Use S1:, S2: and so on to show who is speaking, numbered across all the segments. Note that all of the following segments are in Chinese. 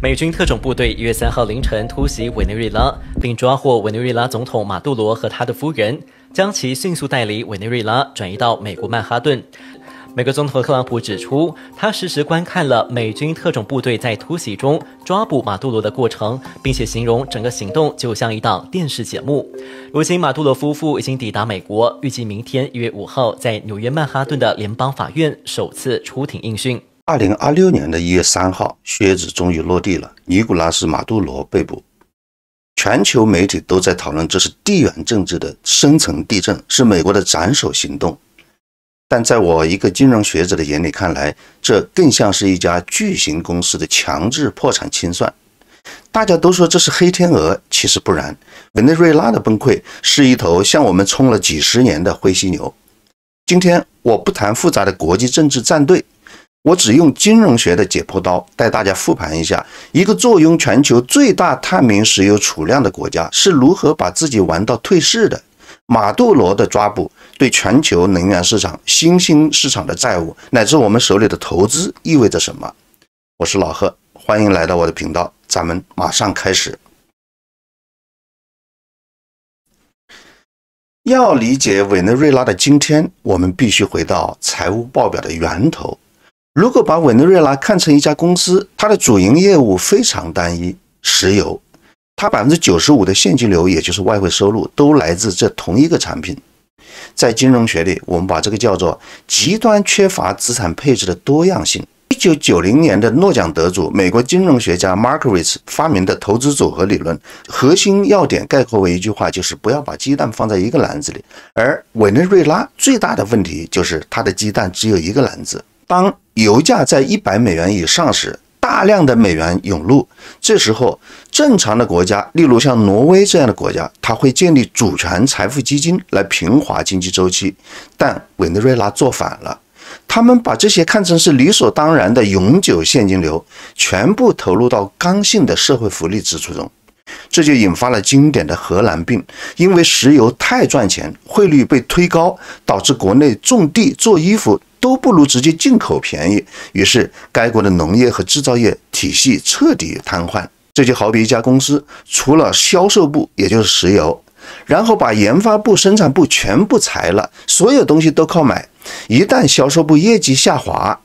S1: 美軍特種部隊1月3號凌晨突襲委內瑞拉，並抓獲委內瑞拉總統馬杜羅和他的夫人，將其迅速帶離委內瑞拉，轉移到美國曼哈頓。美國總統特朗普指出，他實時觀看了美軍特種部隊在突襲中抓捕馬杜羅的過程，並且形容整個行動就像一檔電視節目。如今，馬杜羅夫婦已經抵達美國，預計明天1月5號在紐約曼哈頓的聯邦法院首次出庭應訊。
S2: 2026年的1月3號，靴子終於落地了，尼古拉斯·馬杜羅被捕。全球媒體都在討論這是地緣政治的深層地震，是美國的斬首行動。但在我一個金融學者的眼裡看來，這更像是一家巨型公司的強制破產清算。大家都說這是黑天鵝，其實不然。委內瑞拉的崩潰是一頭向我們衝了幾十年的灰犀牛。今天我不談複雜的國際政治站隊，我只用金融學的解剖刀帶大家復盤一下，一個坐擁全球最大探明石油儲量的國家是如何把自己玩到退市的。馬杜羅的抓捕對全球能源市場、新興市場的債務乃至我們手裡的投資意味着什麼？我是老賀，歡迎來到我的頻道，咱們馬上開始。要理解委內瑞拉的今天，我們必須回到財務報表的源頭。如果把委內瑞拉看成一家公司，它的主營業務非常單一，石油。它95%的現金流，也就是外匯收入，都來自這同一個產品。在金融學裡，我們把這個叫做極端缺乏資產配置的多樣性。1990年的諾獎得主、美國金融學家 Markowitz 發明的投資組合理論，核心要點概括為一句話，就是不要把雞蛋放在一個籃子裡。而委內瑞拉最大的問題就是它的雞蛋只有一個籃子。當油價在100美元以上時，大量的美元湧入，這時候正常的國家，例如像挪威這樣的國家，它會建立主權財富基金來平滑經濟周期。但委內瑞拉做反了，他們把這些看成是理所當然的永久現金流，全部投入到刚性的社會福利支出中，這就引發了經典的荷蘭病。因為石油太賺錢，匯率被推高，導致國內種地做衣服都不如直接進口便宜，於是該國的農業和製造業體系徹底癱瘓。這就好比一家公司除了銷售部，也就是石油，然後把研發部、生產部全部裁了，所有東西都靠買。一旦銷售部業績下滑，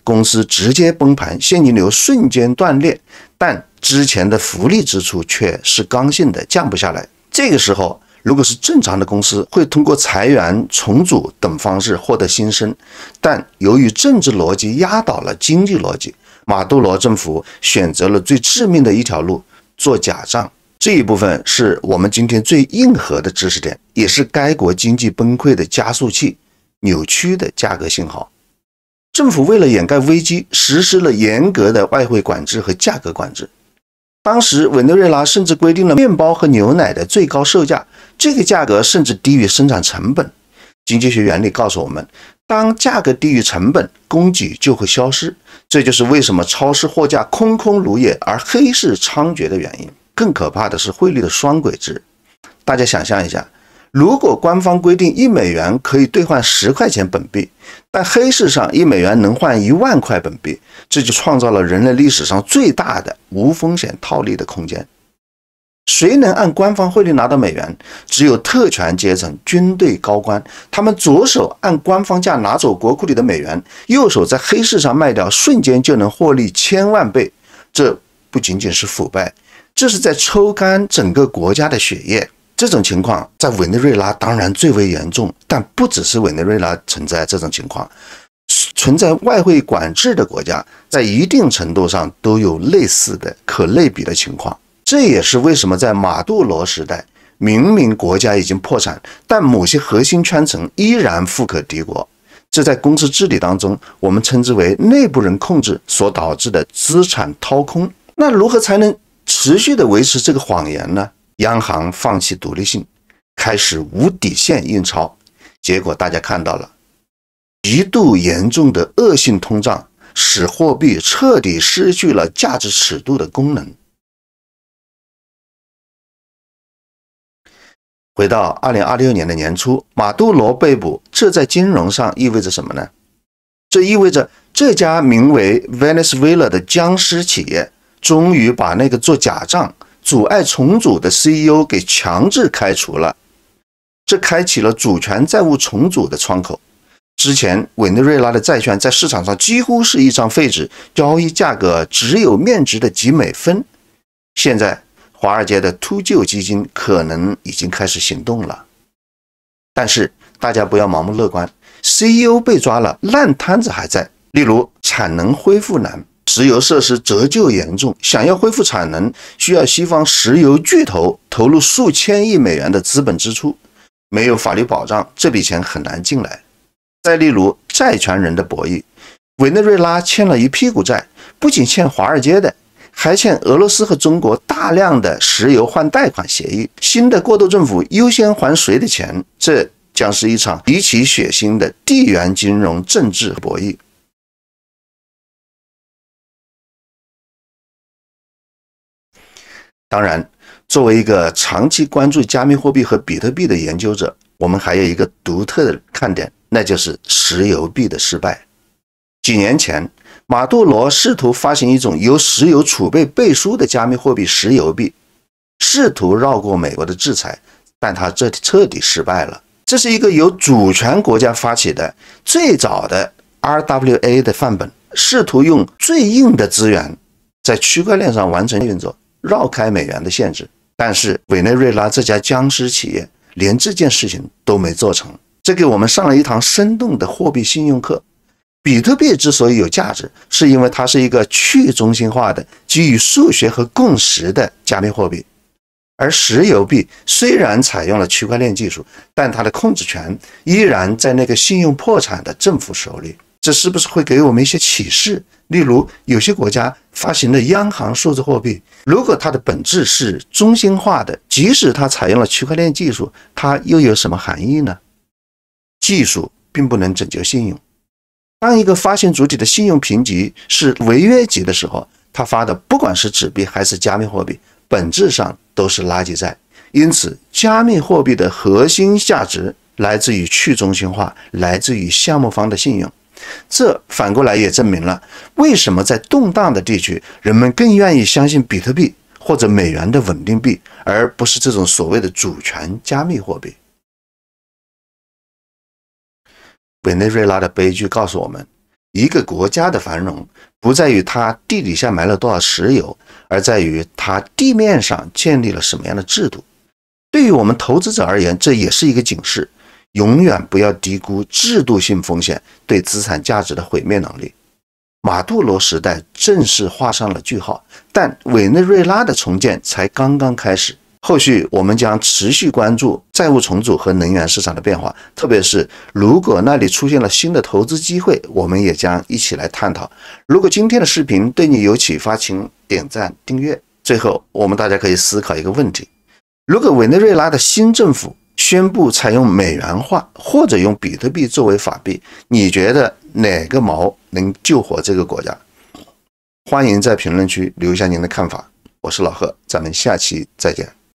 S2: 公司直接崩盤，現金流瞬間斷裂，但之前的福利支出卻是剛性的，降不下來。這個時候，如果是正常的公司，會通過裁員、重組等方式獲得新生，但由於政治邏輯壓倒了經濟邏輯，馬杜羅政府選擇了最致命的一條路，做假賬。這一部分是我們今天最硬核的知識點，也是該國經濟崩潰的加速器，扭曲的價格信號。政府為了掩蓋危機，實施了嚴格的外匯管制和價格管制。當時委內瑞拉甚至規定了麵包和牛奶的最高售價，這個價格甚至低於生產成本。經濟學原理告訴我們，當價格低於成本，供給就會消失。這就是為什麼超市貨架空空如也，而黑市猖獗的原因。更可怕的是匯率的雙軌制。大家想象一下，如果官方規定1美元可以兌換10塊錢本幣，但黑市上1美元能換1萬塊本幣，這就創造了人類歷史上最大的無風險套利的空間。誰能按官方匯率拿到美元？只有特權階層、軍隊高官，他們左手按官方價拿走國庫裡的美元，右手在黑市上賣掉，瞬間就能獲利1000萬倍。這不僅僅是腐敗，這是在抽乾整個國家的血液。這種情況在委內瑞拉當然最為嚴重，但不只是委內瑞拉存在這種情況，存在外匯管制的國家在一定程度上都有類似的可類比的情況。這也是為什麼在馬杜羅時代，明明國家已經破產，但某些核心圈層依然富可敵國。這在公司治理當中，我們稱之為內部人控制所導致的資產掏空。那如何才能持續的維持這個謊言呢？央行放棄獨立性，開始無底線印鈔，結果大家看到了，極度嚴重的惡性通脹使貨幣徹底失去了價值尺度的功能。回到2026年的年初，馬杜羅被捕，這在金融上意味着什麼呢？這意味着這家名為 Venezuela 的僵屍企業終於把那個做假賬、阻礙重組的 CEO 給強制開除了。這開啟了主權債務重組的窗口。之前委內瑞拉的債券在市場上幾乎是一張廢紙，交易價格只有面值的幾美分。現在華爾街的禿鷲基金可能已經開始行動了。但是大家不要盲目樂觀， CEO 被抓了，爛攤子還在。例如產能恢復難，石油設施折舊嚴重，想要恢復產能需要西方石油巨頭投入數千億美元的資本支出，沒有法律保障，這筆錢很難進來。再例如債權人的博弈，委內瑞拉欠了一屁股債，不僅欠华爾街的，還欠俄羅斯和中国大量的石油換貸款協議。新的过渡政府優先還誰的錢？這將是一場極其血腥的地緣金融政治博弈。當然，作為一個長期關注加密貨幣和比特幣的研究者，我們還有一個獨特的看點，那就是石油幣的失敗。幾年前，馬杜羅試圖發行一種由石油儲備背書的加密貨幣石油幣，試圖繞過美國的制裁，但他徹底失敗了。這是一個由主權國家發起的最早的 RWA 的範本，試圖用最硬的資源在區塊鏈上完成運作，繞開美元的限制。但是委內瑞拉這家僵屍企業連這件事情都沒做成，這給我們上了一堂生動的貨幣信用課。比特幣之所以有價值，是因為它是一個去中心化的、基於數學和共識的加密貨幣。而石油幣雖然採用了區塊鏈技術，但它的控制權依然在那個信用破產的政府手裡。這是不是會給我們一些啟示？例如，有些國家發行的央行數字貨幣，如果它的本質是中心化的，即使它採用了區塊鏈技術，它又有什麼含義呢？技術並不能拯救信用。當一個發行主體的信用評級是違約級的時候，他發的不管是紙幣還是加密貨幣，本質上都是垃圾債。因此，加密貨幣的核心價值來自於去中心化，來自於項目方的信用。這反過來也證明了為什麼在動盪的地區，人們更願意相信比特幣或者美元的穩定幣，而不是這種所謂的主權加密貨幣。委內瑞拉的悲劇告訴我們，一個國家的繁榮不在於它地底下埋了多少石油，而在於它地面上建立了什麼樣的制度。對於我們投資者而言，這也是一個警示，永遠不要低估制度性風險對資產價值的毀滅能力。馬杜羅時代正式畫上了句號，但委內瑞拉的重建才剛剛開始。後續我們將持續關注債務重組和能源市場的變化，特別是如果那裡出現了新的投資機會，我們也將一起來探討。如果今天的視頻對你有啟發，請點讚訂閱。最後，我們大家可以思考一個問題：如果委內瑞拉的新政府宣布採用美元化或者用比特幣作為法幣，你覺得哪個錨能救活這個國家？歡迎在評論區留下您的看法。我是老賀，咱們下期再見。